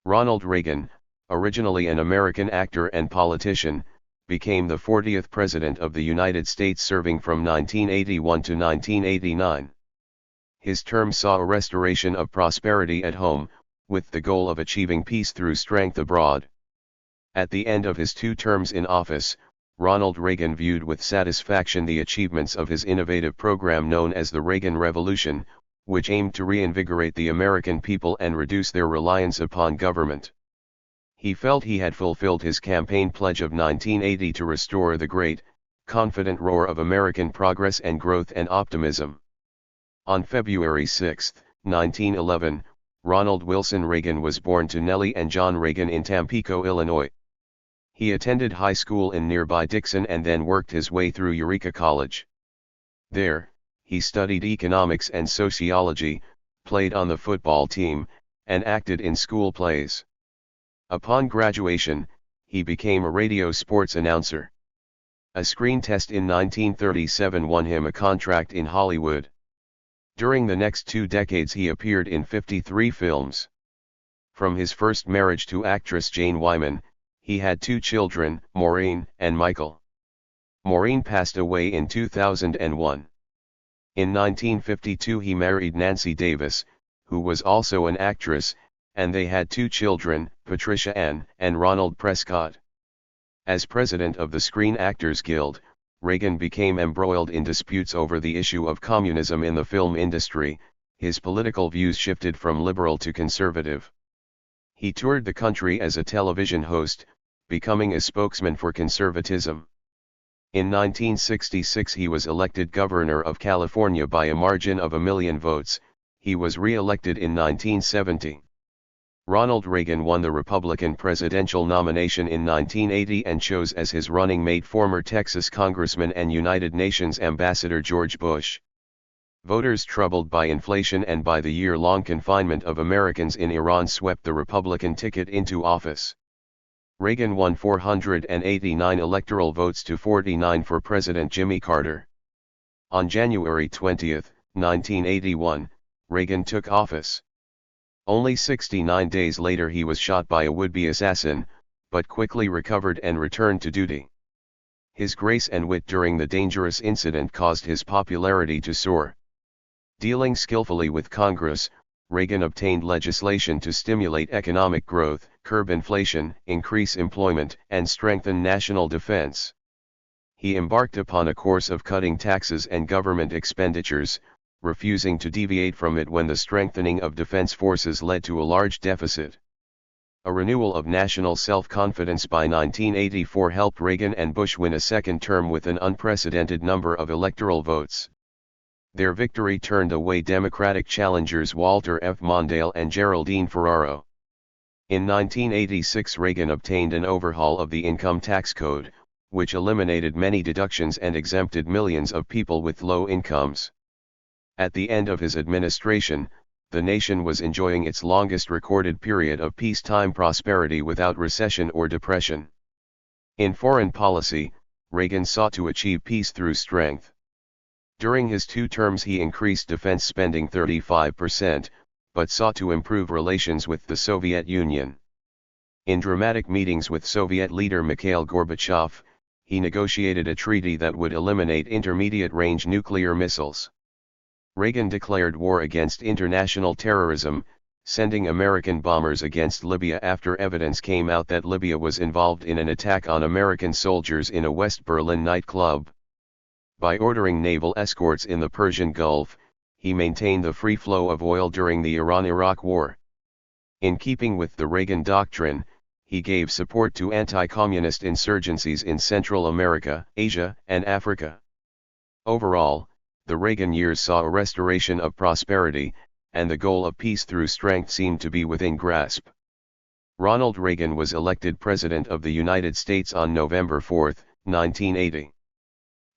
Ronald Reagan, originally an American actor and politician, became the 40th President of the United States, serving from 1981 to 1989. His term saw a restoration of prosperity at home, with the goal of achieving peace through strength abroad. At the end of his 2 terms in office, Ronald Reagan viewed with satisfaction the achievements of his innovative program known as the Reagan Revolution, which aimed to reinvigorate the American people and reduce their reliance upon government. He felt he had fulfilled his campaign pledge of 1980 to restore the great, confident roar of American progress and growth and optimism. On February 6, 1911, Ronald Wilson Reagan was born to Nellie and John Reagan in Tampico, Illinois. He attended high school in nearby Dixon and then worked his way through Eureka College. There, he studied economics and sociology, played on the football team, and acted in school plays. Upon graduation, he became a radio sports announcer. A screen test in 1937 won him a contract in Hollywood. During the next 2 decades he appeared in 53 films. From his first marriage to actress Jane Wyman, he had 2 children, Maureen and Michael. Maureen passed away in 2001. In 1952 he married Nancy Davis, who was also an actress, and they had 2 children, Patricia Ann and Ronald Prescott. As president of the Screen Actors Guild, Reagan became embroiled in disputes over the issue of communism in the film industry. His political views shifted from liberal to conservative. He toured the country as a television host, becoming a spokesman for conservatism. In 1966 he was elected governor of California by a margin of 1 million votes. He was re-elected in 1970. Ronald Reagan won the Republican presidential nomination in 1980 and chose as his running mate former Texas Congressman and United Nations Ambassador George Bush. Voters troubled by inflation and by the year-long confinement of Americans in Iran swept the Republican ticket into office. Reagan won 489 electoral votes to 49 for President Jimmy Carter. On January 20, 1981, Reagan took office. Only 69 days later he was shot by a would-be assassin, but quickly recovered and returned to duty. His grace and wit during the dangerous incident caused his popularity to soar. Dealing skillfully with Congress, Reagan obtained legislation to stimulate economic growth, curb inflation, increase employment, and strengthen national defense. He embarked upon a course of cutting taxes and government expenditures, refusing to deviate from it when the strengthening of defense forces led to a large deficit. A renewal of national self-confidence by 1984 helped Reagan and Bush win a second term with an unprecedented number of electoral votes. Their victory turned away Democratic challengers Walter F. Mondale and Geraldine Ferraro. In 1986 Reagan obtained an overhaul of the income tax code, which eliminated many deductions and exempted millions of people with low incomes. At the end of his administration, the nation was enjoying its longest recorded period of peacetime prosperity without recession or depression. In foreign policy, Reagan sought to achieve peace through strength. During his 2 terms he increased defense spending 35%, but sought to improve relations with the Soviet Union. In dramatic meetings with Soviet leader Mikhail Gorbachev, he negotiated a treaty that would eliminate intermediate-range nuclear missiles. Reagan declared war against international terrorism, sending American bombers against Libya after evidence came out that Libya was involved in an attack on American soldiers in a West Berlin nightclub. By ordering naval escorts in the Persian Gulf, he maintained the free flow of oil during the Iran-Iraq War. In keeping with the Reagan doctrine, he gave support to anti-communist insurgencies in Central America, Asia, and Africa. Overall, the Reagan years saw a restoration of prosperity, and the goal of peace through strength seemed to be within grasp. Ronald Reagan was elected President of the United States on November 4, 1980.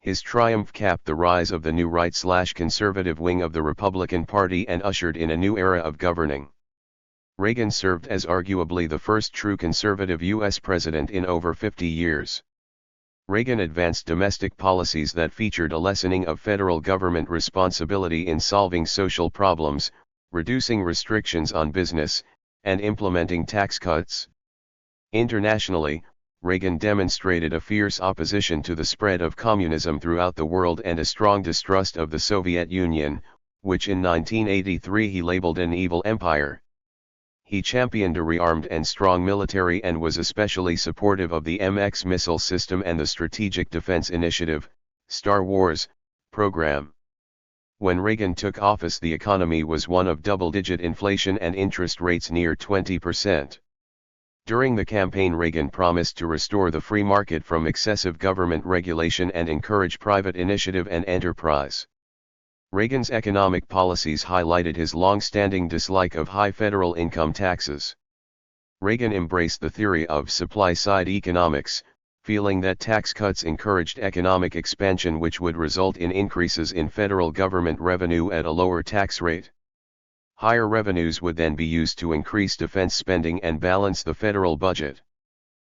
His triumph capped the rise of the new right-conservative wing of the Republican Party and ushered in a new era of governing. Reagan served as arguably the first true conservative U.S. president in over 50 years. Reagan advanced domestic policies that featured a lessening of federal government responsibility in solving social problems, reducing restrictions on business, and implementing tax cuts. Internationally, Reagan demonstrated a fierce opposition to the spread of communism throughout the world and a strong distrust of the Soviet Union, which in 1983 he labeled an evil empire. He championed a rearmed and strong military and was especially supportive of the MX missile system and the Strategic Defense Initiative, Star Wars, program. When Reagan took office, the economy was one of double-digit inflation and interest rates near 20%. During the campaign, Reagan promised to restore the free market from excessive government regulation and encourage private initiative and enterprise. Reagan's economic policies highlighted his long-standing dislike of high federal income taxes. Reagan embraced the theory of supply-side economics, feeling that tax cuts encouraged economic expansion which would result in increases in federal government revenue at a lower tax rate. Higher revenues would then be used to increase defense spending and balance the federal budget.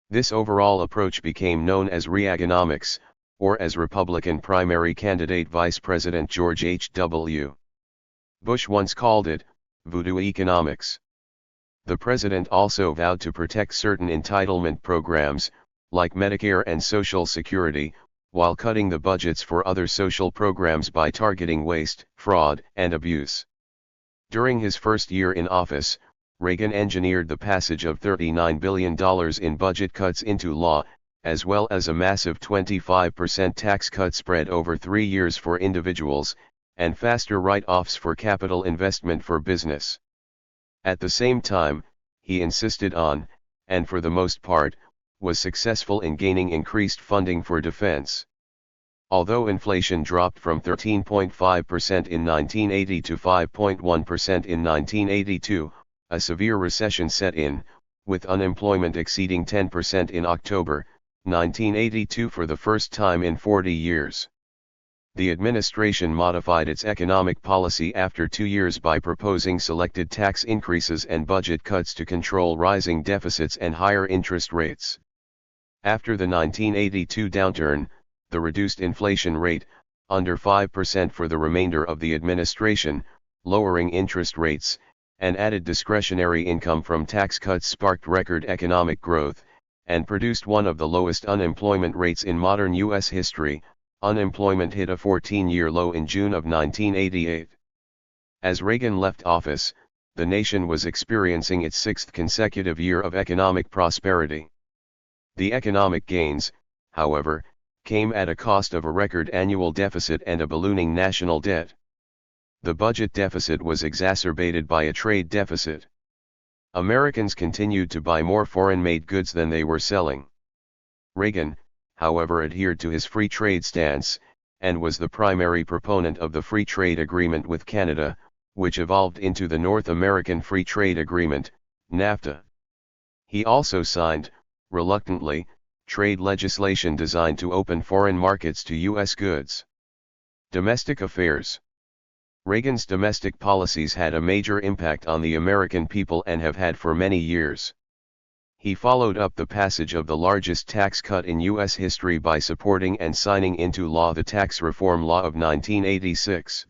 This overall approach became known as Reaganomics, or as Republican primary candidate Vice President George H.W. Bush once called it, voodoo economics. The president also vowed to protect certain entitlement programs, like Medicare and Social Security, while cutting the budgets for other social programs by targeting waste, fraud, and abuse. During his first year in office, Reagan engineered the passage of $39 billion in budget cuts into law, as well as a massive 25% tax cut spread over 3 years for individuals, and faster write-offs for capital investment for business. At the same time, he insisted on, and for the most part, was successful in gaining increased funding for defense. Although inflation dropped from 13.5% in 1980 to 5.1% in 1982, a severe recession set in, with unemployment exceeding 10% in October 1982 for the first time in 40 years. The administration modified its economic policy after 2 years by proposing selected tax increases and budget cuts to control rising deficits and higher interest rates. After the 1982 downturn, the reduced inflation rate, under 5% for the remainder of the administration, lowering interest rates, and added discretionary income from tax cuts sparked record economic growth, and produced one of the lowest unemployment rates in modern U.S. history. Unemployment hit a 14-year low in June of 1988. As Reagan left office, the nation was experiencing its 6th consecutive year of economic prosperity. The economic gains, however, came at a cost of a record annual deficit and a ballooning national debt. The budget deficit was exacerbated by a trade deficit. Americans continued to buy more foreign-made goods than they were selling. Reagan, however, adhered to his free trade stance, and was the primary proponent of the Free Trade Agreement with Canada, which evolved into the North American Free Trade Agreement, NAFTA. He also signed, reluctantly, trade legislation designed to open foreign markets to U.S. goods. Domestic affairs. Reagan's domestic policies had a major impact on the American people and have had for many years. He followed up the passage of the largest tax cut in U.S. history by supporting and signing into law the Tax Reform Law of 1986.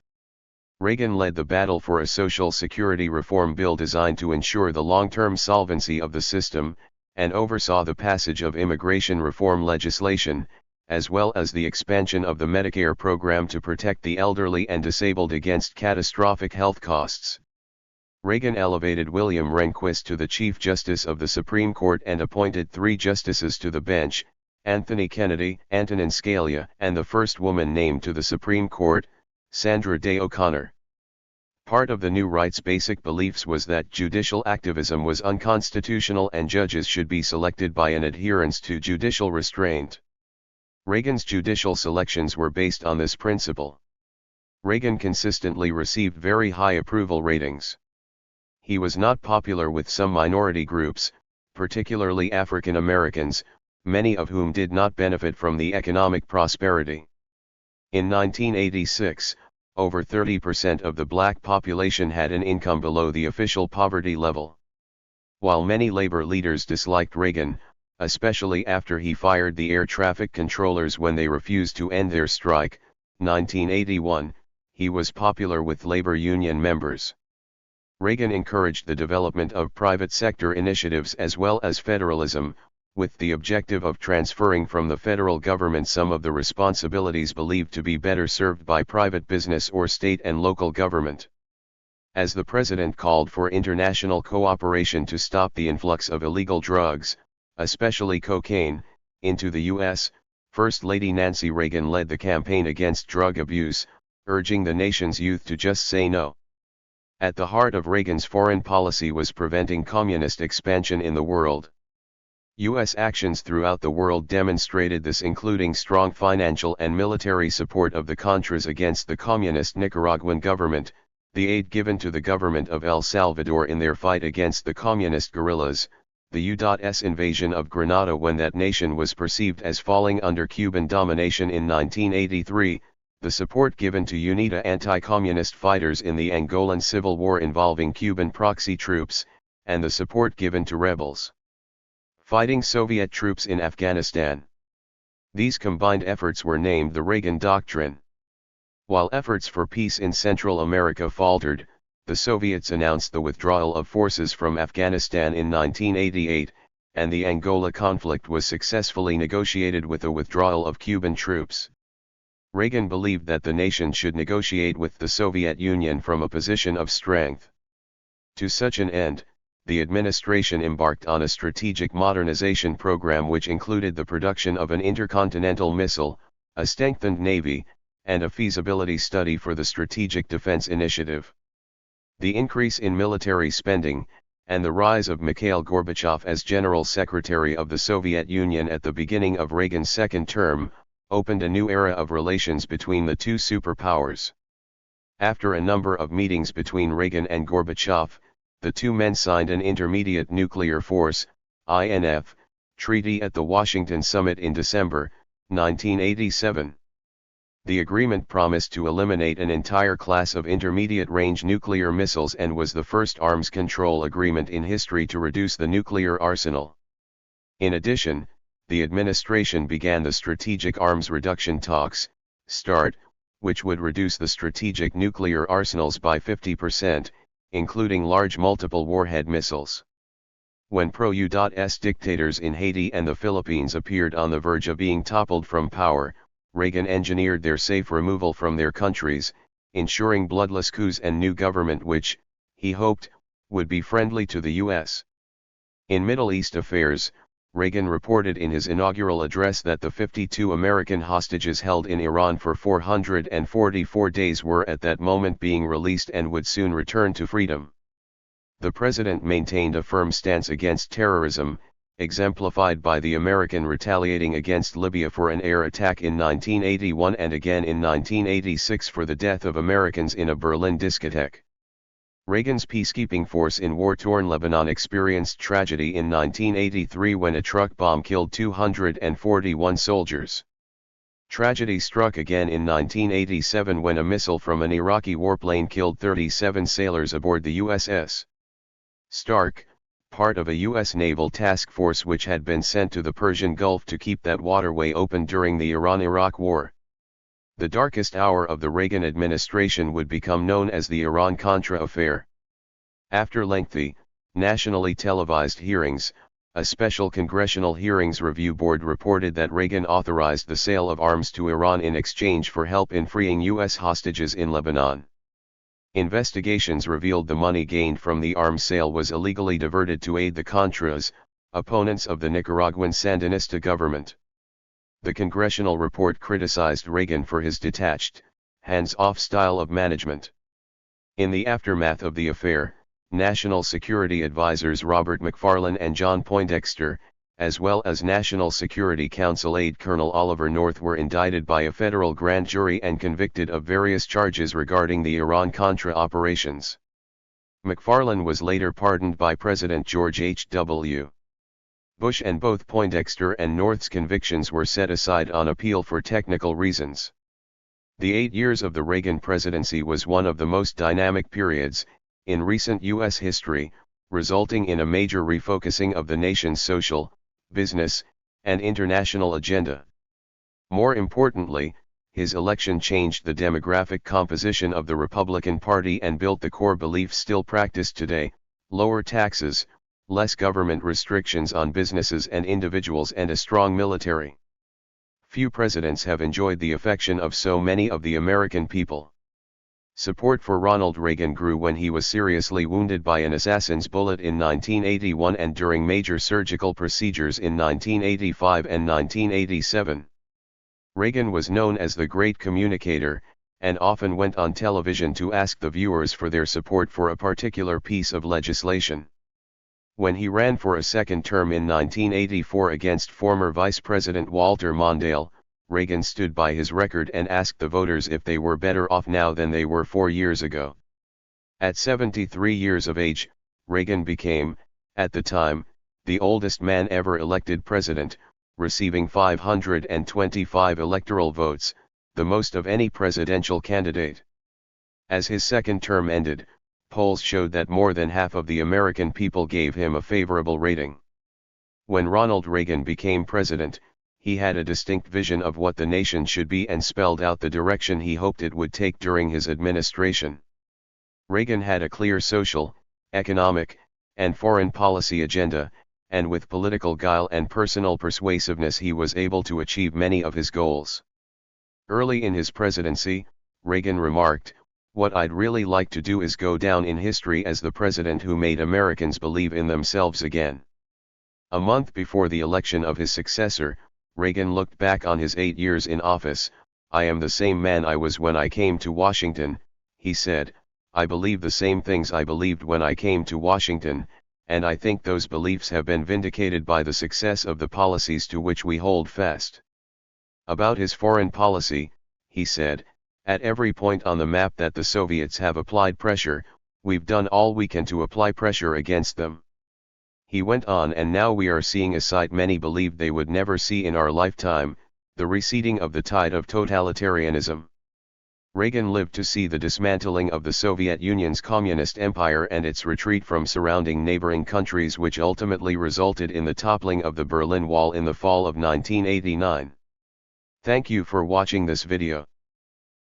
Reagan led the battle for a Social Security reform bill designed to ensure the long-term solvency of the system, and oversaw the passage of immigration reform legislation, as well as the expansion of the Medicare program to protect the elderly and disabled against catastrophic health costs. Reagan elevated William Rehnquist to the Chief Justice of the Supreme Court and appointed 3 justices to the bench, Anthony Kennedy, Antonin Scalia, and the first woman named to the Supreme Court, Sandra Day O'Connor. Part of the new right's basic beliefs was that judicial activism was unconstitutional and judges should be selected by an adherence to judicial restraint. Reagan's judicial selections were based on this principle. Reagan consistently received very high approval ratings. He was not popular with some minority groups, particularly African Americans, many of whom did not benefit from the economic prosperity. In 1986, over 30% of the black population had an income below the official poverty level. While many labor leaders disliked Reagan, especially after he fired the air traffic controllers when they refused to end their strike, 1981, he was popular with labor union members. Reagan encouraged the development of private sector initiatives as well as federalism, with the objective of transferring from the federal government some of the responsibilities believed to be better served by private business or state and local government. As the president called for international cooperation to stop the influx of illegal drugs, especially cocaine, into the U.S., First Lady Nancy Reagan led the campaign against drug abuse, urging the nation's youth to just say no. At the heart of Reagan's foreign policy was preventing communist expansion in the world. U.S. actions throughout the world demonstrated this, including strong financial and military support of the Contras against the communist Nicaraguan government, the aid given to the government of El Salvador in their fight against the communist guerrillas, the U.S. invasion of Grenada when that nation was perceived as falling under Cuban domination in 1983, the support given to UNITA anti-communist fighters in the Angolan Civil War involving Cuban proxy troops, and the support given to rebels fighting Soviet troops in Afghanistan. These combined efforts were named the Reagan Doctrine. While efforts for peace in Central America faltered, the Soviets announced the withdrawal of forces from Afghanistan in 1988, and the Angola conflict was successfully negotiated with the withdrawal of Cuban troops. Reagan believed that the nation should negotiate with the Soviet Union from a position of strength. To such an end, the administration embarked on a strategic modernization program which included the production of an intercontinental missile, a strengthened navy, and a feasibility study for the Strategic Defense Initiative. The increase in military spending, and the rise of Mikhail Gorbachev as General Secretary of the Soviet Union at the beginning of Reagan's second term, opened a new era of relations between the two superpowers. After a number of meetings between Reagan and Gorbachev, the two men signed an Intermediate Nuclear Force (INF) treaty at the Washington Summit in December 1987. The agreement promised to eliminate an entire class of intermediate-range nuclear missiles and was the first arms control agreement in history to reduce the nuclear arsenal. In addition, the administration began the Strategic Arms Reduction Talks, START, which would reduce the strategic nuclear arsenals by 50%, including large multiple warhead missiles. When pro-US dictators in Haiti and the Philippines appeared on the verge of being toppled from power, Reagan engineered their safe removal from their countries, ensuring bloodless coups and new government which, he hoped, would be friendly to the U.S. In Middle East affairs, Reagan reported in his inaugural address that the 52 American hostages held in Iran for 444 days were at that moment being released and would soon return to freedom. The president maintained a firm stance against terrorism, exemplified by the American retaliating against Libya for an air attack in 1981 and again in 1986 for the death of Americans in a Berlin discotheque. Reagan's peacekeeping force in war-torn Lebanon experienced tragedy in 1983 when a truck bomb killed 241 soldiers. Tragedy struck again in 1987 when a missile from an Iraqi warplane killed 37 sailors aboard the USS Stark, part of a U.S. naval task force which had been sent to the Persian Gulf to keep that waterway open during the Iran-Iraq War. The darkest hour of the Reagan administration would become known as the Iran-Contra affair. After lengthy, nationally televised hearings, a special Congressional Hearings Review Board reported that Reagan authorized the sale of arms to Iran in exchange for help in freeing U.S. hostages in Lebanon. Investigations revealed the money gained from the arms sale was illegally diverted to aid the Contras, opponents of the Nicaraguan Sandinista government. The congressional report criticized Reagan for his detached, hands-off style of management. In the aftermath of the affair, National Security Advisors Robert McFarlane and John Poindexter, as well as National Security Council aide Colonel Oliver North, were indicted by a federal grand jury and convicted of various charges regarding the Iran-Contra operations. McFarlane was later pardoned by President George H.W. Bush, and both Poindexter and North's convictions were set aside on appeal for technical reasons. The 8 years of the Reagan presidency was one of the most dynamic periods in recent U.S. history, resulting in a major refocusing of the nation's social, business, and international agenda. More importantly, his election changed the demographic composition of the Republican Party and built the core beliefs still practiced today: lower taxes, less government restrictions on businesses and individuals, and a strong military. Few presidents have enjoyed the affection of so many of the American people. Support for Ronald Reagan grew when he was seriously wounded by an assassin's bullet in 1981 and during major surgical procedures in 1985 and 1987. Reagan was known as the great communicator, and often went on television to ask the viewers for their support for a particular piece of legislation. When he ran for a second term in 1984 against former Vice President Walter Mondale, Reagan stood by his record and asked the voters if they were better off now than they were 4 years ago. At 73 years of age, Reagan became, at the time, the oldest man ever elected president, receiving 525 electoral votes, the most of any presidential candidate. As his second term ended, polls showed that more than half of the American people gave him a favorable rating. When Ronald Reagan became president, he had a distinct vision of what the nation should be and spelled out the direction he hoped it would take during his administration. Reagan had a clear social, economic, and foreign policy agenda, and with political guile and personal persuasiveness he was able to achieve many of his goals. Early in his presidency, Reagan remarked, "What I'd really like to do is go down in history as the president who made Americans believe in themselves again." A month before the election of his successor, Reagan looked back on his 8 years in office. "I am the same man I was when I came to Washington," he said. "I believe the same things I believed when I came to Washington, and I think those beliefs have been vindicated by the success of the policies to which we hold fast." About his foreign policy, he said, "At every point on the map that the Soviets have applied pressure, we've done all we can to apply pressure against them." He went on, "And now we are seeing a sight many believed they would never see in our lifetime, the receding of the tide of totalitarianism." Reagan lived to see the dismantling of the Soviet Union's communist empire and its retreat from surrounding neighboring countries, which ultimately resulted in the toppling of the Berlin Wall in the fall of 1989. Thank you for watching this video.